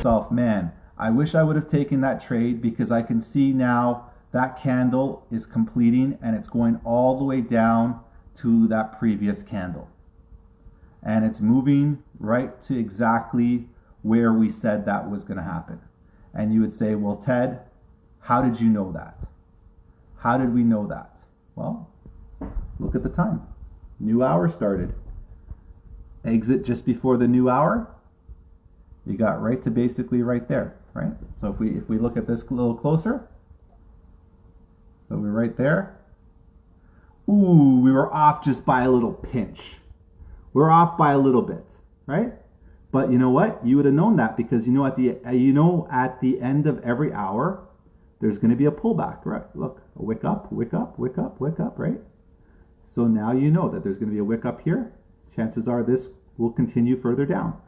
yourself, man, I wish I would have taken that trade because I can see now that candle is completing and it's going all the way down to that previous candle. And it's moving right to exactly where we said that was going to happen. And you would say, well, Ted, how did you know that? How did we know that? Well, look at the time. New hour started. Exit just before the new hour. You got right to basically right there, right? So if we look at this a little closer, so we're right there. Ooh, we were off just by a little pinch. We're off by a little bit, right? But you know what? You would have known that because at the end of every hour, there's going to be a pullback, right? Look, a wick up, wick up, wick up, wick up, right? So now you know that there's going to be a wick up here. Chances are this will continue further down.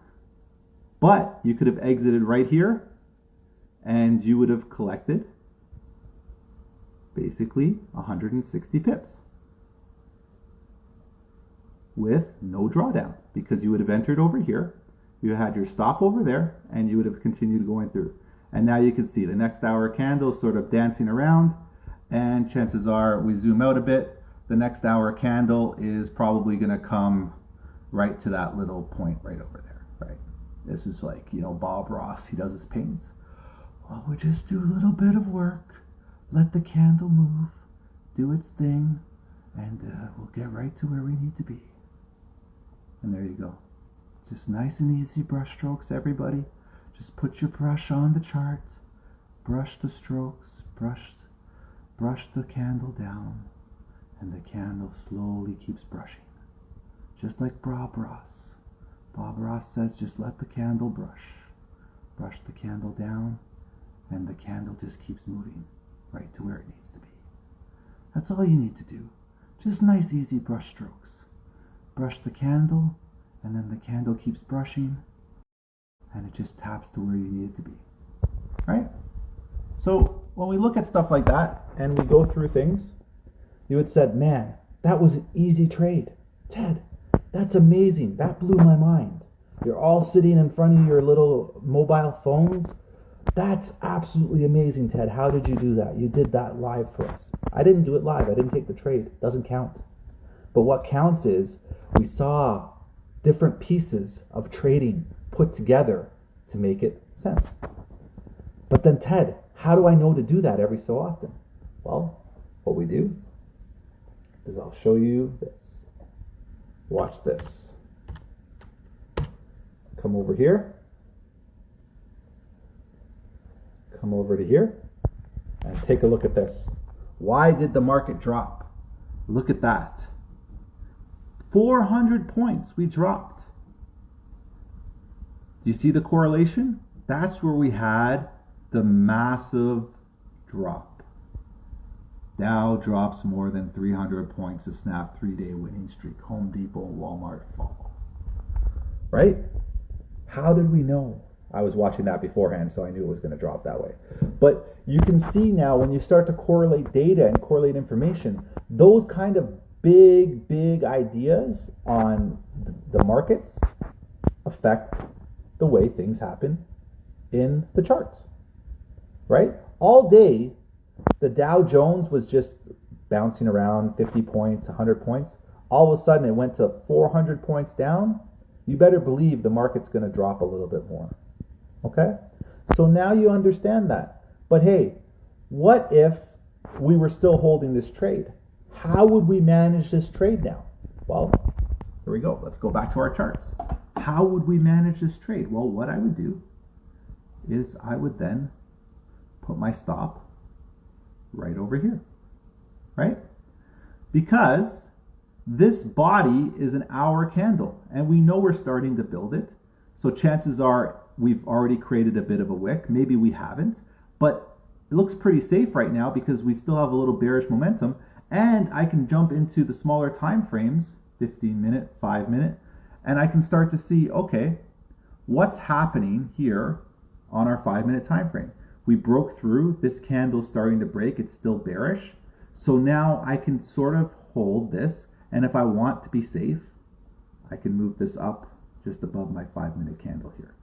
But you could have exited right here and you would have collected basically 160 pips with no drawdown because you would have entered over here, you had your stop over there, and you would have continued going through. And now you can see the next hour candle sort of dancing around, and chances are, we zoom out a bit, the next hour candle is probably going to come right to that little point right over there, right? This is like, Bob Ross, he does his paintings. Well, we just do a little bit of work, let the candle move, do its thing, and we'll get right to where we need to be. And there you go. Just nice and easy brush strokes, everybody. Just put your brush on the chart, brush the strokes, brush the candle down, and the candle slowly keeps brushing. Just like Bob Ross. Bob Ross says, just let the candle brush. Brush the candle down, and the candle just keeps moving right to where it needs to be. That's all you need to do. Just nice, easy brush strokes. Brush the candle, and then the candle keeps brushing, and it just taps to where you need it to be. Right? So when we look at stuff like that, and we go through things, you had said, man, that was an easy trade. Ted, that's amazing. That blew my mind. You're all sitting in front of your little mobile phones. That's absolutely amazing, Ted. How did you do that? You did that live for us. I didn't do it live. I didn't take the trade. It doesn't count. But what counts is we saw different pieces of trading put together to make it sense. But then, Ted, how do I know to do that every so often? Well, what we do is I'll show you this. Watch this. Come over here. Come over to here and take a look at this. Why did the market drop? Look at that. 400 points we dropped. Do you see the correlation? That's where we had the massive drop. Dow drops more than 300 points to snap 3-day winning streak. Home Depot, Walmart fall. Right? How did we know? I was watching that beforehand, so I knew it was going to drop that way. But you can see now when you start to correlate data and correlate information, those kind of big ideas on the markets affect the way things happen in the charts. Right? All day, the Dow Jones was just bouncing around 50 points, 100 points. All of a sudden, it went to 400 points down. You better believe the market's going to drop a little bit more. Okay? So now you understand that. But hey, what if we were still holding this trade? How would we manage this trade now? Well, here we go. Let's go back to our charts. How would we manage this trade? Well, what I would do is I would then put my stop right over here, right? Because this body is an hour candle, and we know we're starting to build it. So chances are we've already created a bit of a wick. Maybe we haven't, but it looks pretty safe right now because we still have a little bearish momentum, and I can jump into the smaller time frames, 15-minute, 5-minute, and I can start to see, okay, what's happening here on our 5-minute time frame? We broke through, this candle starting to break, it's still bearish. So now I can sort of hold this, and if I want to be safe, I can move this up just above my 5-minute candle here.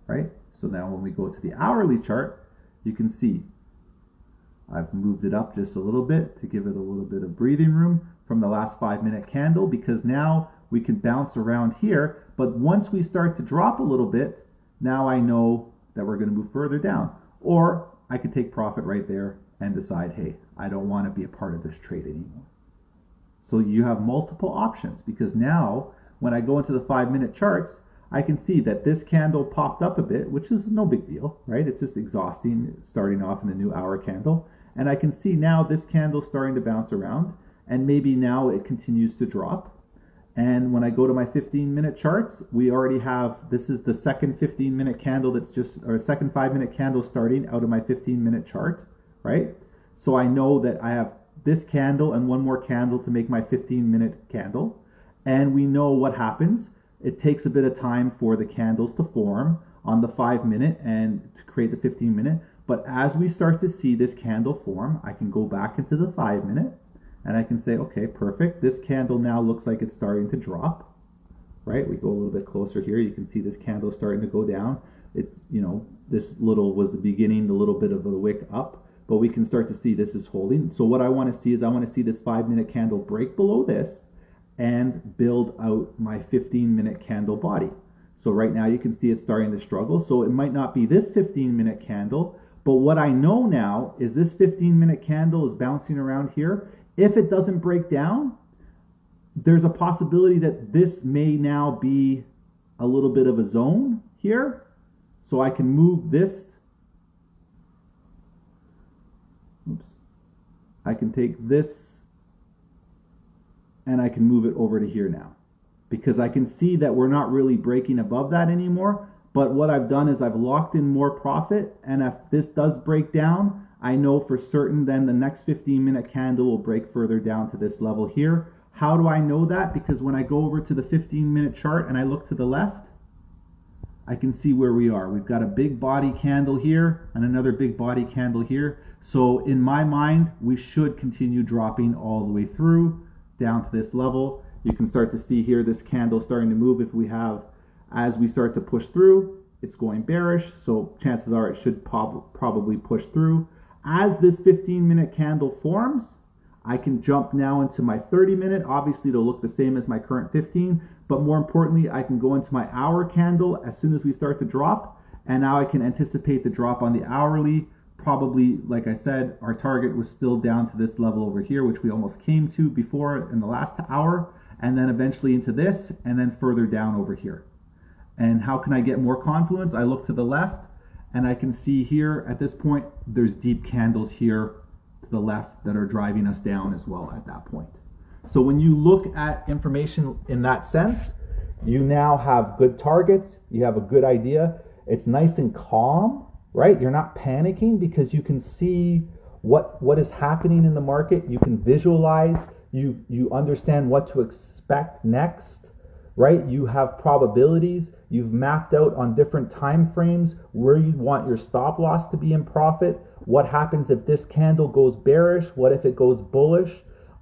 right? So now when we go to the hourly chart, you can see I've moved it up just a little bit to give it a little bit of breathing room from the last 5-minute candle, because now we can bounce around here. But once we start to drop a little bit, now I know that we're going to move further down. Or I could take profit right there and decide, hey, I don't want to be a part of this trade anymore. So you have multiple options, because now when I go into the 5-minute charts, I can see that this candle popped up a bit, which is no big deal, right? It's just exhausting starting off in a new hour candle. And I can see now this candle starting to bounce around, and maybe now it continues to drop. And when I go to my 15-minute charts, we already have, this is the second 15-minute candle that's just, or second 5-minute candle starting out of my 15-minute chart, right? So I know that I have this candle and one more candle to make my 15-minute candle. And we know what happens. It takes a bit of time for the candles to form on the 5-minute and to create the 15-minute. But as we start to see this candle form, I can go back into the 5-minute and I can say, okay, perfect. This candle now looks like it's starting to drop, right? We go a little bit closer here. You can see this candle starting to go down. It's, you know, this little was the beginning, the little bit of a wick up, but we can start to see this is holding. So what I want to see is I want to see this 5-minute candle break below this and build out my 15-minute candle body. So right now you can see it's starting to struggle. So it might not be this 15-minute candle, but what I know now is this 15-minute candle is bouncing around here. If it doesn't break down, there's a possibility that this may now be a little bit of a zone here. So I can move this. Oops. I can take this and I can move it over to here now, because I can see that we're not really breaking above that anymore. But what I've done is I've locked in more profit, and if this does break down, I know for certain then the next 15-minute candle will break further down to this level here. How do I know that? Because when I go over to the 15-minute chart and I look to the left, I can see where we are. We've got a big body candle here and another big body candle here. So in my mind, we should continue dropping all the way through down to this level. You can start to see here this candle starting to move. If we have, as we start to push through, it's going bearish, so chances are it should probably push through. As this 15-minute candle forms, I can jump now into my 30-minute, obviously to look the same as my current 15, but more importantly, I can go into my hour candle as soon as we start to drop, and now I can anticipate the drop on the hourly. Probably, like I said, our target was still down to this level over here, which we almost came to before in the last hour, and then eventually into this, and then further down over here. And how can I get more confluence? I look to the left, and I can see here at this point, there's deep candles here to the left that are driving us down as well at that point. So when you look at information in that sense, you now have good targets, you have a good idea. It's nice and calm, right? You're not panicking because you can see what is happening in the market. You can visualize, you understand what to expect next, right? You have probabilities. You've mapped out on different time frames where you want your stop loss to be in profit. What happens if this candle goes bearish? What if it goes bullish?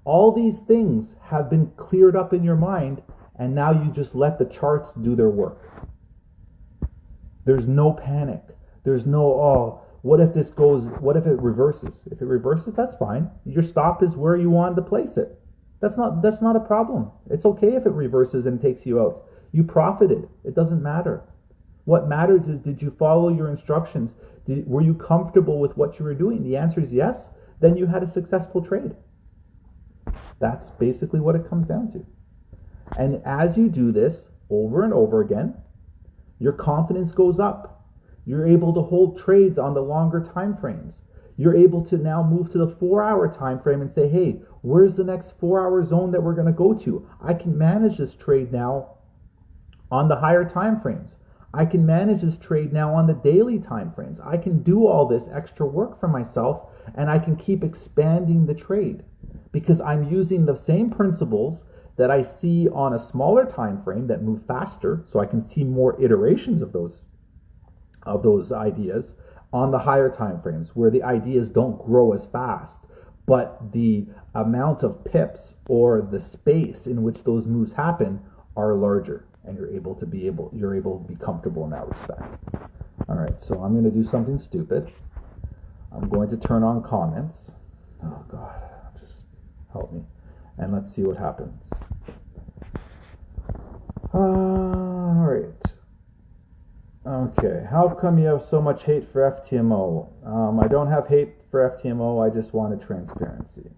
All these things have been cleared up in your mind, and now you just let the charts do their work. There's no panic. There's no, oh, what if this goes, what if it reverses? If it reverses, that's fine. Your stop is where you wanted to place it. That's not a problem. It's okay if it reverses and takes you out. You profited. It doesn't matter. What matters is, did you follow your instructions? Were you comfortable with what you were doing? The answer is yes. Then you had a successful trade. That's basically what it comes down to. And as you do this over and over again, your confidence goes up. You're able to hold trades on the longer time frames. You're able to now move to the 4-hour time frame and say, hey, where's the next 4-hour zone that we're going to go to? I can manage this trade now on the higher time frames. I can manage this trade now on the daily time frames. I can do all this extra work for myself, and I can keep expanding the trade because I'm using the same principles that I see on a smaller time frame that move faster, so I can see more iterations of those ideas on the higher time frames where the ideas don't grow as fast, but the amount of pips or the space in which those moves happen are larger, and you're able to be comfortable in that respect. All right, so I'm going to do something stupid. I'm going to turn on comments. Oh God, just help me. And let's see what happens. All right. Okay, how come you have so much hate for FTMO? I don't have hate for FTMO, I just wanted transparency.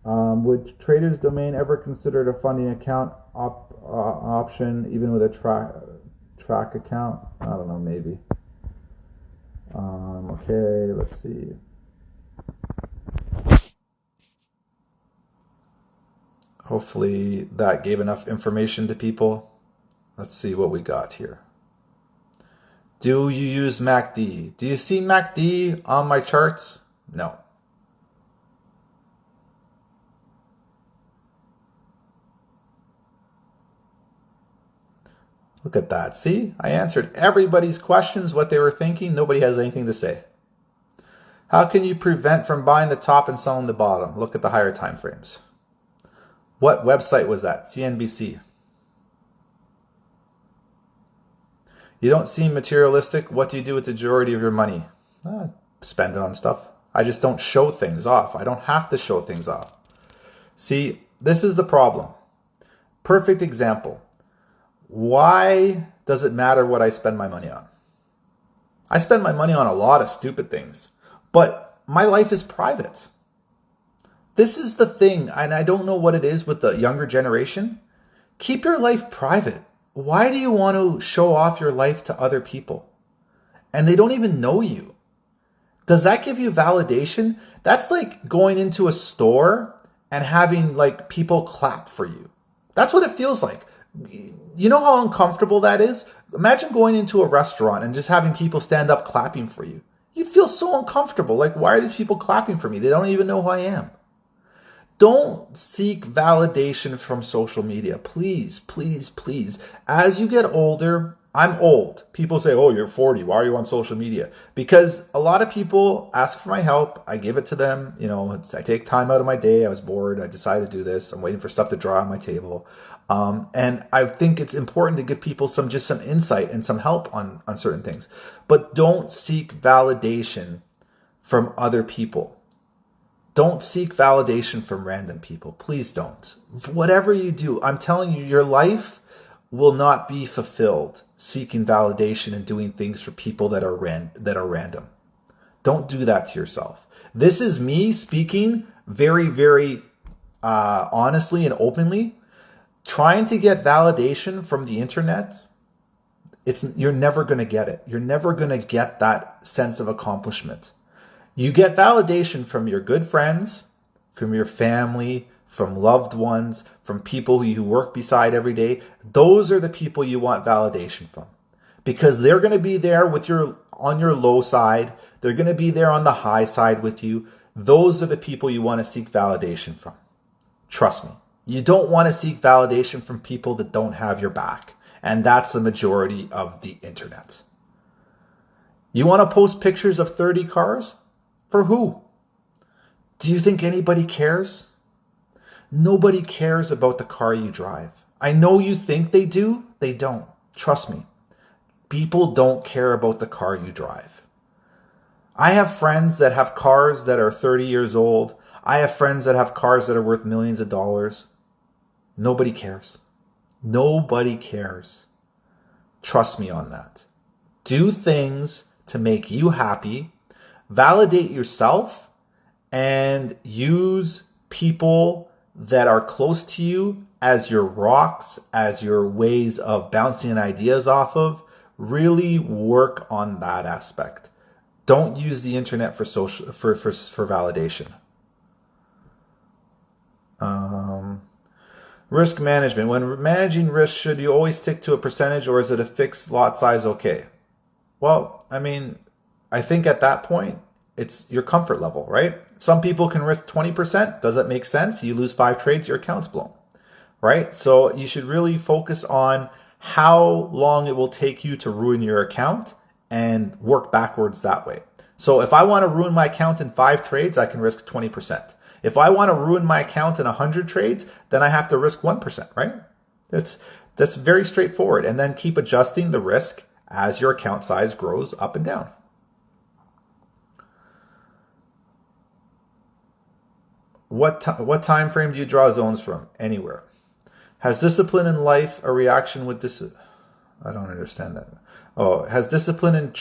Would Trader's Domain ever consider a funding account option, even with a track account? I don't know, maybe. Okay, let's see. Hopefully that gave enough information to people. Let's see what we got here. Do you use MACD? Do you see MACD on my charts? No. Look at that. See? I answered everybody's questions, what they were thinking. Nobody has anything to say. How can you prevent from buying the top and selling the bottom? Look at the higher time frames. What website was that? CNBC. You don't seem materialistic. What do you do with the majority of your money? Spend it on stuff. I just don't show things off. I don't have to show things off. See, this is the problem. Perfect example. Why does it matter what I spend my money on? I spend my money on a lot of stupid things, but my life is private. This is the thing, and I don't know what it is with the younger generation. Keep your life private. Why do you want to show off your life to other people? And they don't even know you. Does that give you validation? That's like going into a store and having like people clap for you. That's what it feels like. You know how uncomfortable that is? Imagine going into a restaurant and just having people stand up clapping for you. You'd feel so uncomfortable. Like, why are these people clapping for me? They don't even know who I am. Don't seek validation from social media. Please, please, please. As you get older, I'm old. People say, oh, you're 40. Why are you on social media? Because a lot of people ask for my help. I give it to them. You know, I take time out of my day. I was bored. I decided to do this. I'm waiting for stuff to dry on my table. And I think it's important to give people some insight and some help on certain things. But don't seek validation from other people. Don't seek validation from random people. Please don't. Whatever you do, I'm telling you, your life will not be fulfilled seeking validation and doing things for people that are random. Don't do that to yourself. This is me speaking very, very honestly and openly. Trying to get validation from the internet, you're never going to get it. You're never going to get that sense of accomplishment. You get validation from your good friends, from your family, from loved ones, from people who you work beside every day. Those are the people you want validation from, because they're going to be there on your low side. They're going to be there on the high side with you. Those are the people you want to seek validation from. Trust me. You don't want to seek validation from people that don't have your back. And that's the majority of the internet. You want to post pictures of 30 cars? For who? Do you think anybody cares? Nobody cares about the car you drive. I know you think they do. They don't. Trust me. People don't care about the car you drive. I have friends that have cars that are 30 years old. I have friends that have cars that are worth millions of dollars. Nobody cares. Nobody cares. Trust me on that. Do things to make you happy. Validate yourself and use people that are close to you as your rocks, as your ways of bouncing ideas off of. Really work on that aspect. Don't use the internet for validation. Risk management. When managing risk, should you always stick to a percentage, or is it a fixed lot size okay? Well, I mean, I think at that point, it's your comfort level, right? Some people can risk 20%. Does that make sense? You lose 5 trades, your account's blown, right? So you should really focus on how long it will take you to ruin your account and work backwards that way. So if I want to ruin my account in 5 trades, I can risk 20%. If I want to ruin my account in 100 trades, then I have to risk 1%, right? That's very straightforward. And then keep adjusting the risk as your account size grows up and down. What time frame do you draw zones from? Anywhere. Has discipline in life a reaction with this? I don't understand that. Oh, has discipline in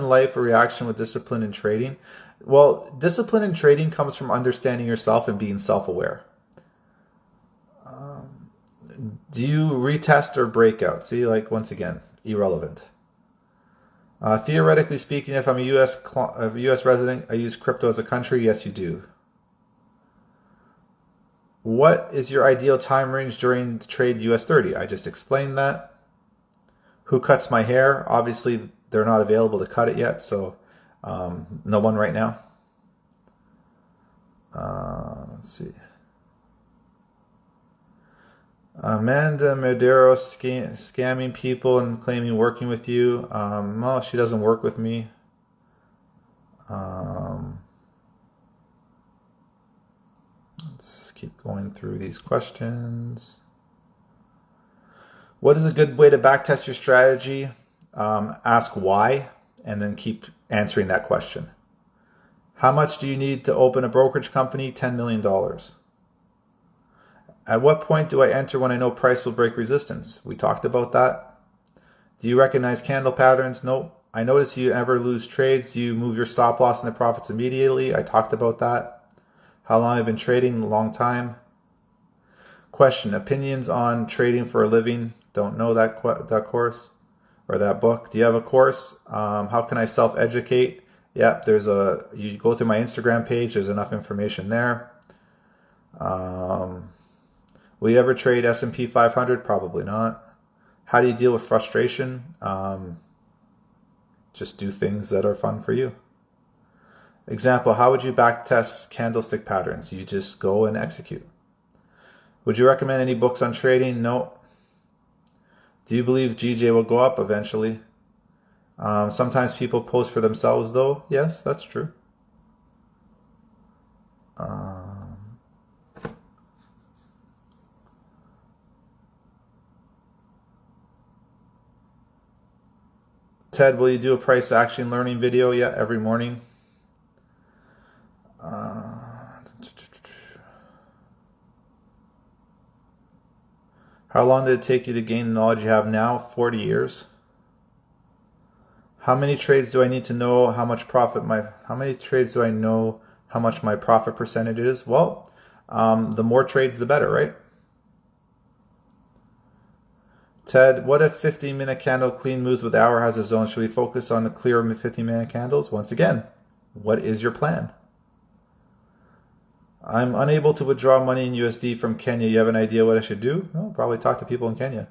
life a reaction with discipline in trading? Well, discipline in trading comes from understanding yourself and being self-aware. Do you retest or break out? See, like, once again, irrelevant. Theoretically speaking, if I'm a U.S. resident, I use crypto as a country. Yes, you do. What is your ideal time range during the trade US 30? I just explained that. Who cuts my hair? Obviously, they're not available to cut it yet, so no one right now. Let's see. Amanda Madero scamming people and claiming working with you. No, she doesn't work with me. Let's keep going through these questions. What is a good way to backtest your strategy? Ask why, and then keep answering that question. How much do you need to open a brokerage company? $10 million. At what point do I enter when I know price will break resistance? We talked about that. Do you recognize candle patterns? Nope. I notice you ever lose trades. You move your stop loss and the profits immediately. I talked about that. How long have I been trading? A long time. Question. Opinions on trading for a living? Don't know that course or that book. Do you have a course? How can I self-educate? Yep, you go through my Instagram page. There's enough information there. Will you ever trade S&P 500? Probably not. How do you deal with frustration? Just do things that are fun for you. Example, how would you backtest candlestick patterns? You just go and execute. Would you recommend any books on trading? No. Do you believe GJ will go up eventually? Sometimes people post for themselves though. Yes, that's true. Ted, will you do a price action learning video? Yeah, every morning. How long did it take you to gain the knowledge you have now? 40 years. How many trades do I need to know how much my profit percentage is? Well, the more trades, the better, right? Ted, what if 15-minute candle clean moves with hour has a zone? Should we focus on the clear 15-minute candles? Once again, what is your plan? I'm unable to withdraw money in USD from Kenya. You have an idea what I should do? No, probably talk to people in Kenya.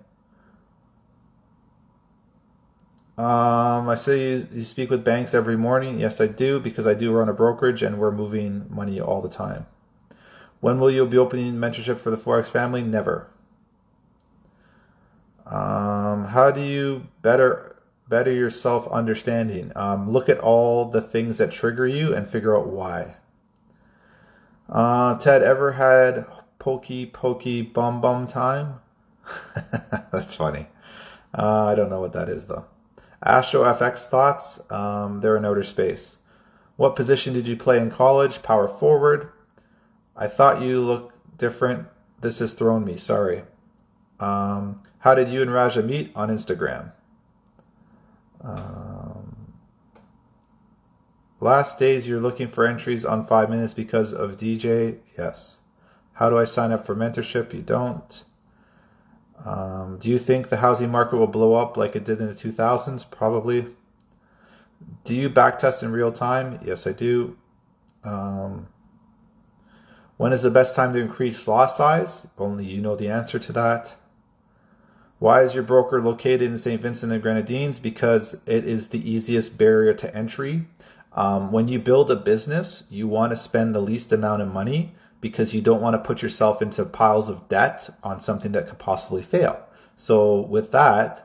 I say you speak with banks every morning. Yes, I do, because I do run a brokerage and we're moving money all the time. When will you be opening mentorship for the Forex family? Never. How do you better your self-understanding? Look at all the things that trigger you and figure out why. Ted, ever had pokey bum time? That's funny. I don't know what that is though. Astro FX thoughts? They're in outer space. What position did you play in college? Power forward. I thought you looked different. This has thrown me. Sorry. How did you and Raja meet? On Instagram. Last days you're looking for entries on 5 minutes because of DJ? Yes. How do I sign up for mentorship? You don't. Do you think the housing market will blow up like it did in the 2000s? Probably. Do you backtest in real time? Yes, I do. When is the best time to increase lot size? Only you know the answer to that. Why is your broker located in St. Vincent and Grenadines? Because it is the easiest barrier to entry. When you build a business, you want to spend the least amount of money because you don't want to put yourself into piles of debt on something that could possibly fail. So with that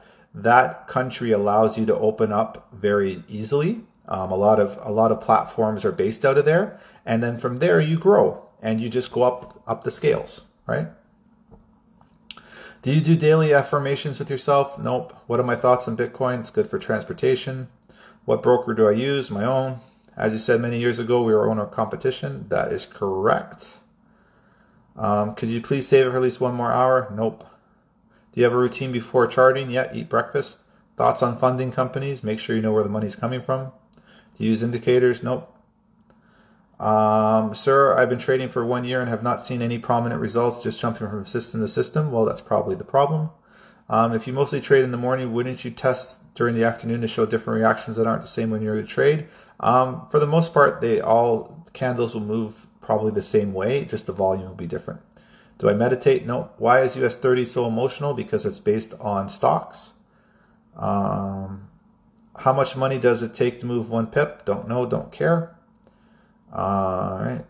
country allows you to open up very easily. A lot of platforms are based out of there, and then from there you grow and you just go up the scales, right? Do you do daily affirmations with yourself? Nope. What are my thoughts on Bitcoin? It's good for transportation. What broker do I use? My own. As you said many years ago, we were on our competition. That is correct. Could you please save it for at least 1 more hour? Nope. Do you have a routine before charting? Yeah, eat breakfast. Thoughts on funding companies? Make sure you know where the money's coming from. Do you use indicators? Nope. Sir, I've been trading for 1 year and have not seen any prominent results, just jumping from system to system. Well, that's probably the problem. If you mostly trade in the morning, wouldn't you test during the afternoon to show different reactions that aren't the same when you're to trade? For the most part, candles will move probably the same way, just the volume will be different. Do I meditate? No. Why is US 30 so emotional? Because it's based on stocks. How much money does it take to move 1 pip? Don't know, don't care. All right.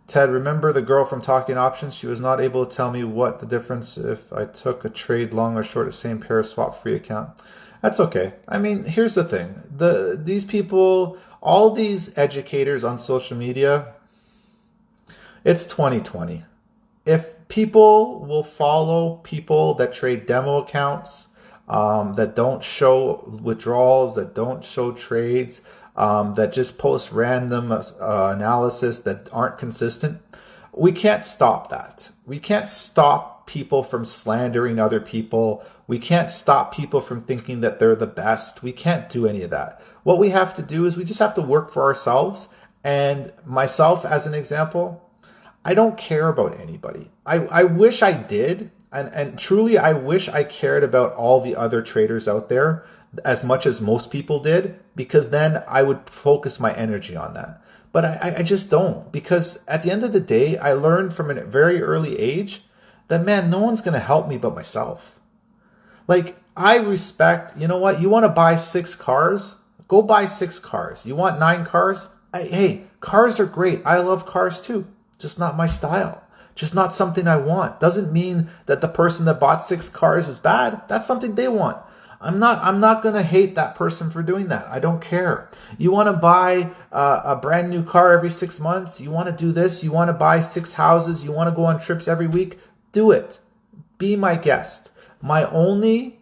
Ted, remember the girl from Talking Options? She was not able to tell me what the difference if I took a trade long or short the same pair swap free account. That's okay. I mean, here's the thing. These people, all these educators on social media, it's 2020. If people will follow people that trade demo accounts, that don't show withdrawals, that don't show trades, that just post random analysis that aren't consistent, we can't stop that. We can't stop people from slandering other people. We can't stop people from thinking that they're the best. We can't do any of that. What we have to do is we just have to work for ourselves. And myself, as an example, I don't care about anybody. I wish I did. And truly, I wish I cared about all the other traders out there as much as most people did, because then I would focus my energy on that. But I just don't, because at the end of the day, I learned from a very early age that, man, no one's going to help me but myself. Like, I respect, you know what? You want to buy 6 cars? Go buy 6 cars. You want 9 cars? Hey, cars are great. I love cars too. Just not my style. Just not something I want. Doesn't mean that the person that bought 6 cars is bad. That's something they want. I'm not going to hate that person for doing that. I don't care. You want to buy a brand new car every 6 months? You want to do this? You want to buy 6 houses? You want to go on trips every week? Do it. Be my guest. My only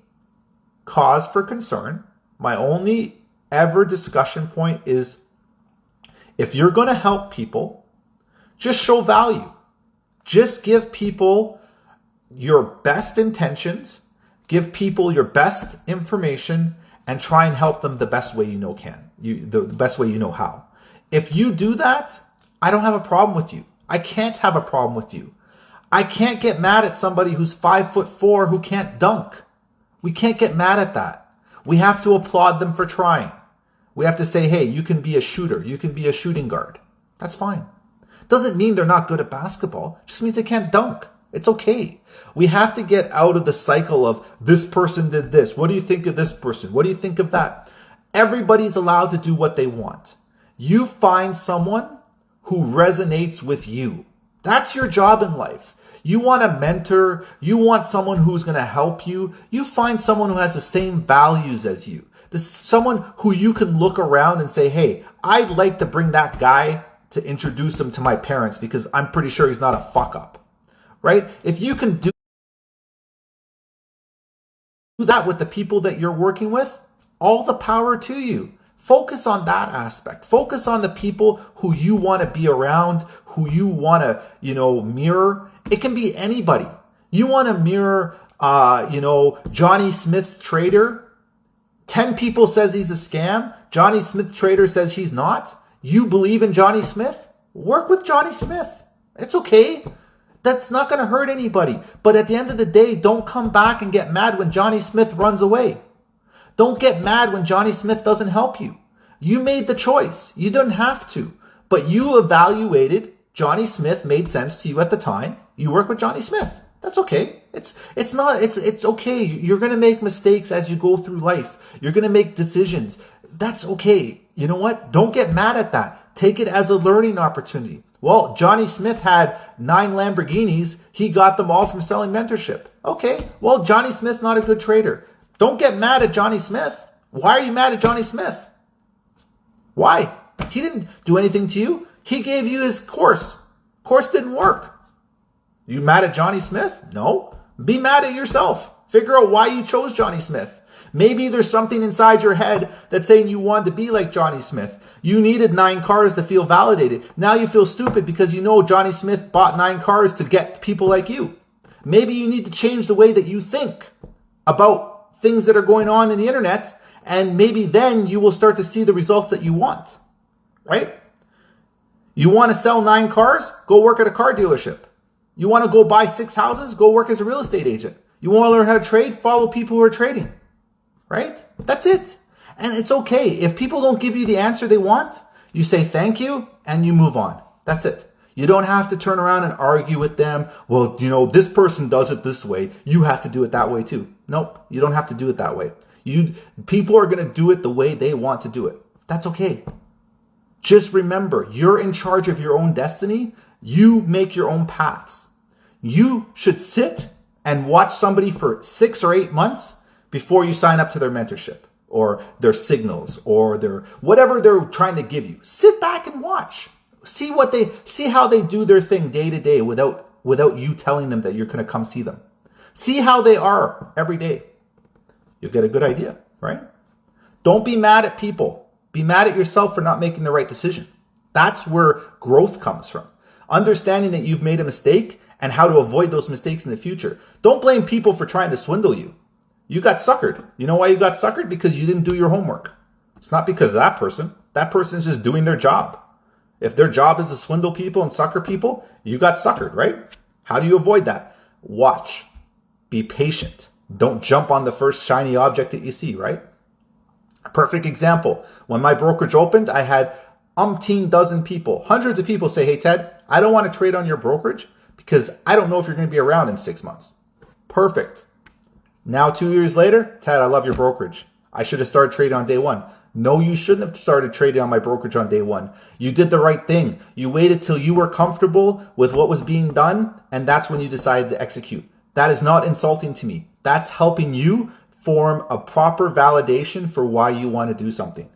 cause for concern, my only ever discussion point is, if you're going to help people, just show value. Just give people your best intentions, give people your best information, and try and help them the best way you know the best way you know how. If you do that, I don't have a problem with you. I can't have a problem with you. I can't get mad at somebody who's 5'4" who can't dunk. We can't get mad at that. We have to applaud them for trying. We have to say, hey, you can be a shooter. You can be a shooting guard. That's fine. Doesn't mean they're not good at basketball. Just means they can't dunk. It's okay. We have to get out of the cycle of this person did this. What do you think of this person? What do you think of that? Everybody's allowed to do what they want. You find someone who resonates with you. That's your job in life. You want a mentor. You want someone who's going to help you. You find someone who has the same values as you. This is someone who you can look around and say, hey, I'd like to bring that guy to introduce him to my parents because I'm pretty sure he's not a fuck up, right? If you can do that with the people that you're working with, all the power to you. Focus on that aspect. Focus on the people who you want to be around, who you want to, mirror. It can be anybody. You want to mirror, Johnny Smith's trader. 10 people says he's a scam. Johnny Smith trader says he's not. You believe in Johnny Smith? Work with Johnny Smith. It's okay. That's not going to hurt anybody. But at the end of the day, don't come back and get mad when Johnny Smith runs away. Don't get mad when Johnny Smith doesn't help you. You made the choice. You didn't have to. But you evaluated. Johnny Smith made sense to you at the time. You work with Johnny Smith. That's okay. It's okay. You're going to make mistakes as you go through life. You're going to make decisions. That's okay. You know what? Don't get mad at that. Take it as a learning opportunity. Well, Johnny Smith had 9 Lamborghinis. He got them all from selling mentorship. Okay. Well, Johnny Smith's not a good trader. Don't get mad at Johnny Smith. Why are you mad at Johnny Smith? Why? He didn't do anything to you. He gave you his course. Course didn't work. You mad at Johnny Smith? No. Be mad at yourself. Figure out why you chose Johnny Smith. Maybe there's something inside your head that's saying you wanted to be like Johnny Smith. You needed 9 cars to feel validated. Now you feel stupid because you know Johnny Smith bought 9 cars to get people like you. Maybe you need to change the way that you think about things that are going on in the internet, and maybe then you will start to see the results that you want, right? You want to sell 9 cars? Go work at a car dealership. You want to go buy 6 houses? Go work as a real estate agent. You want to learn how to trade? Follow people who are trading. Right? That's it. And it's okay. If people don't give you the answer they want, you say thank you and you move on. That's it. You don't have to turn around and argue with them. Well, this person does it this way. You have to do it that way too. Nope. You don't have to do it that way. People are going to do it the way they want to do it. That's okay. Just remember, you're in charge of your own destiny. You make your own paths. You should sit and watch somebody for 6 or 8 months before you sign up to their mentorship or their signals or their whatever they're trying to give you. Sit back and watch. See how they do their thing day to day without you telling them that you're going to come see them. See how they are every day. You'll get a good idea, right? Don't be mad at people. Be mad at yourself for not making the right decision. That's where growth comes from. Understanding that you've made a mistake and how to avoid those mistakes in the future. Don't blame people for trying to swindle you. You got suckered. You know why you got suckered? Because you didn't do your homework. It's not because of that person. That person is just doing their job. If their job is to swindle people and sucker people, you got suckered, right? How do you avoid that? Watch. Be patient. Don't jump on the first shiny object that you see, right? A perfect example. When my brokerage opened, I had umpteen dozen people, hundreds of people say, hey, Ted, I don't want to trade on your brokerage because I don't know if you're going to be around in 6 months. Perfect. Now, 2 years later, Ted, I love your brokerage. I should have started trading on day 1. No, you shouldn't have started trading on my brokerage on day 1. You did the right thing. You waited till you were comfortable with what was being done, and that's when you decided to execute. That is not insulting to me. That's helping you form a proper validation for why you want to do something.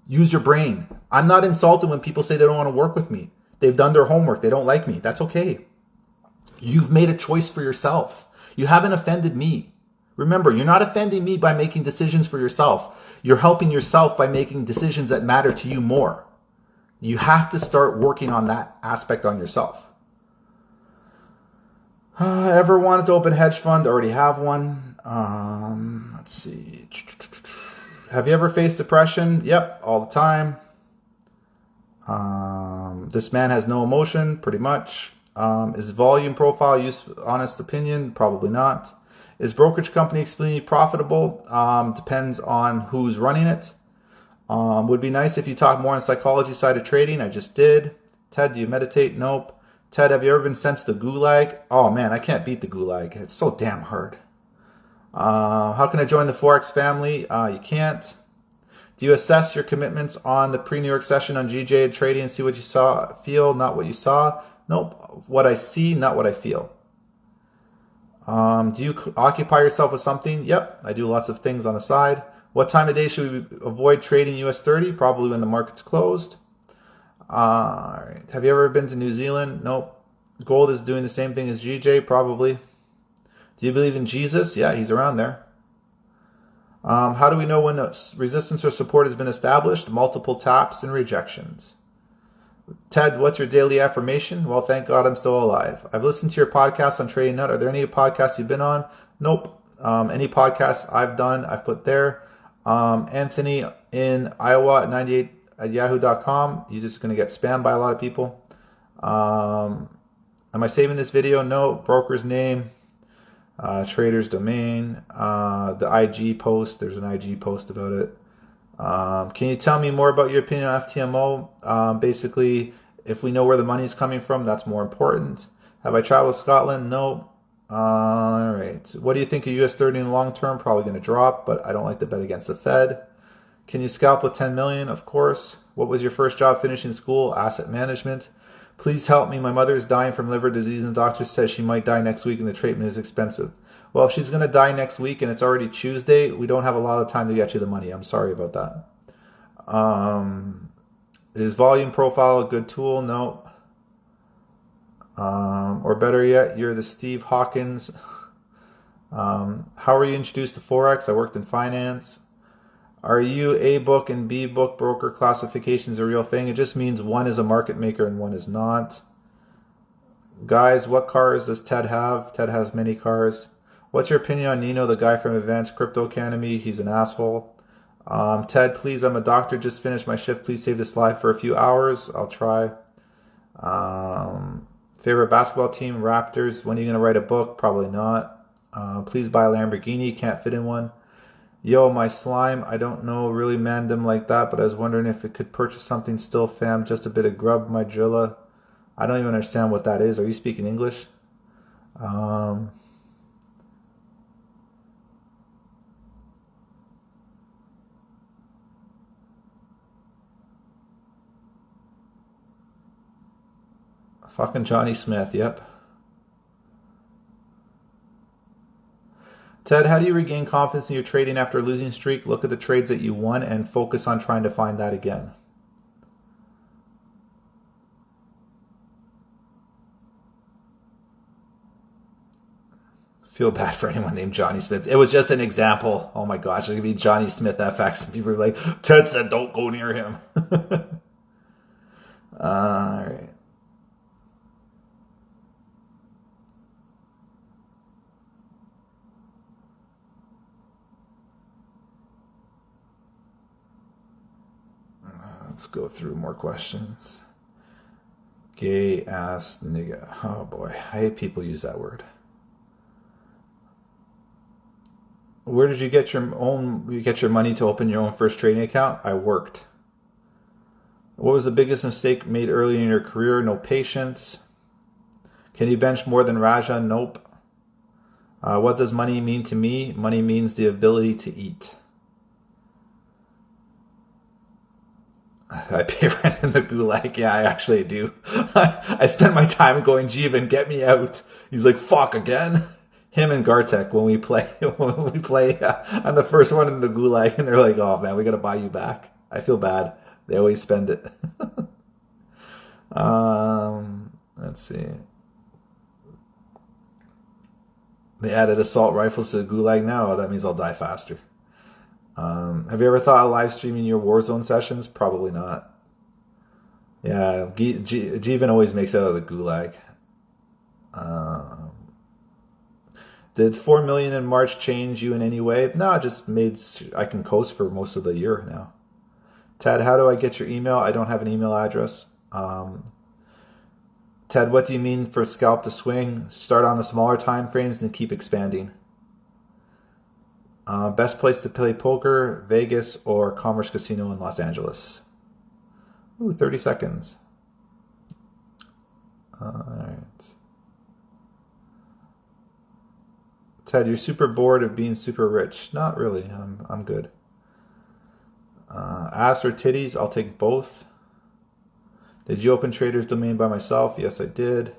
Use your brain. I'm not insulted when people say they don't want to work with me. They've done their homework. They don't like me. That's okay. You've made a choice for yourself. You haven't offended me. Remember, you're not offending me by making decisions for yourself. You're helping yourself by making decisions that matter to you more. You have to start working on that aspect on yourself. Ever wanted to open a hedge fund? Already have one. Let's see. Have you ever faced depression? Yep, all the time. This man has no emotion, pretty much. Is volume profile useful? Honest opinion? Probably not. Is brokerage company extremely profitable? Depends on who's running it. Would be nice if you talk more on psychology side of trading. I just did. Ted, do you meditate? Nope. Ted, have you ever been sent to the gulag? Oh man, I can't beat the gulag. It's so damn hard. How can I join the Forex family? You can't. Do you assess your commitments on the pre-New York session on GJ and trading and see what you feel, not what you saw? Nope. What I see, not what I feel. Do you occupy yourself with something? Yep. I do lots of things on the side. What time of day should we avoid trading US 30? Probably when the market's closed. All right. Have you ever been to New Zealand? Nope. Gold is doing the same thing as GJ? Probably. Do you believe in Jesus? Yeah, he's around there. How do we know when resistance or support has been established? Multiple taps and rejections. Ted, what's your daily affirmation? Well, thank God I'm still alive. I've listened to your podcast on Trading Nut. Are there any podcasts you've been on? Nope. Any podcasts I've done, I've put there. Anthony in Iowa at 98 at yahoo.com. You're just going to get spammed by a lot of people. Am I saving this video? No. Broker's name. Trader's domain. The IG post. There's an IG post about it. Can you tell me more about your opinion on FTMO? Basically, if we know where the money is coming from, that's more important. Have I traveled to Scotland? No. All right. What do you think of US 30 in the long term? Probably going to drop, but I don't like to bet against the Fed. Can you scalp with 10 million? Of course. What was your first job finishing school? Asset management. Please help me. My mother is dying from liver disease and the doctor says she might die next week and the treatment is expensive. Well, if she's going to die next week and it's already Tuesday, we don't have a lot of time to get you the money. I'm sorry about that. Is volume profile a good tool? No. Or better yet, you're the Steve Hawkins How were you introduced to Forex? I worked in finance. Are you A book and B book broker classifications a real thing? It just means one is a market maker and one is not. Guys, what cars does Ted have? Ted has many cars. What's your opinion on Nino, the guy from Advanced Crypto Academy? He's an asshole. Ted, please, I'm a doctor. Just finished my shift. Please save this live for a few hours. I'll try. Favorite basketball team, Raptors. When are you going to write a book? Probably not. Please buy a Lamborghini. Can't fit in one. Yo, my slime. I don't know really mandem like that, but I was wondering if it could purchase something still, fam. Just a bit of grub, my drilla. I don't even understand what that is. Are you speaking English? Fucking Johnny Smith, yep. Ted, how do you regain confidence in your trading after a losing streak? Look at the trades that you won and focus on trying to find that again. Feel bad for anyone named Johnny Smith. It was just an example. Oh my gosh, there's going to be Johnny Smith FX. And people are like, Ted said don't go near him. All right. Let's go through more questions. Gay ass nigga. Oh boy, I hate people use that word. Where did you get your money to open your own first trading account? I worked. What was the biggest mistake made early in your career? No patience. Can you bench more than Raja? Nope. What does money mean to me? Money means the ability to eat. I pay rent in the gulag. Yeah, I actually do. I spend my time going, Jeevan, get me out. He's like, fuck again. Him and Gartek when we play. I'm the first one in the gulag, and they're like, oh man, we gotta buy you back. I feel bad. They always spend it. Let's see. They added assault rifles to the gulag now. That means I'll die faster. Have you ever thought of live streaming your Warzone sessions? Probably not. Yeah, Jeevan always makes out of the gulag. Did 4 million in March change you in any way? No, it just made I can coast for most of the year now. Ted, how do I get your email? I don't have an email address. Ted, what do you mean for scalp to swing? Start on the smaller time frames and keep expanding. Best place to play poker, Vegas or Commerce Casino in Los Angeles. Ooh, 30 seconds. All right. Ted, you're super bored of being super rich. Not really. I'm good. Ass or titties? I'll take both. Did you open Trader's Domain by myself? Yes, I did.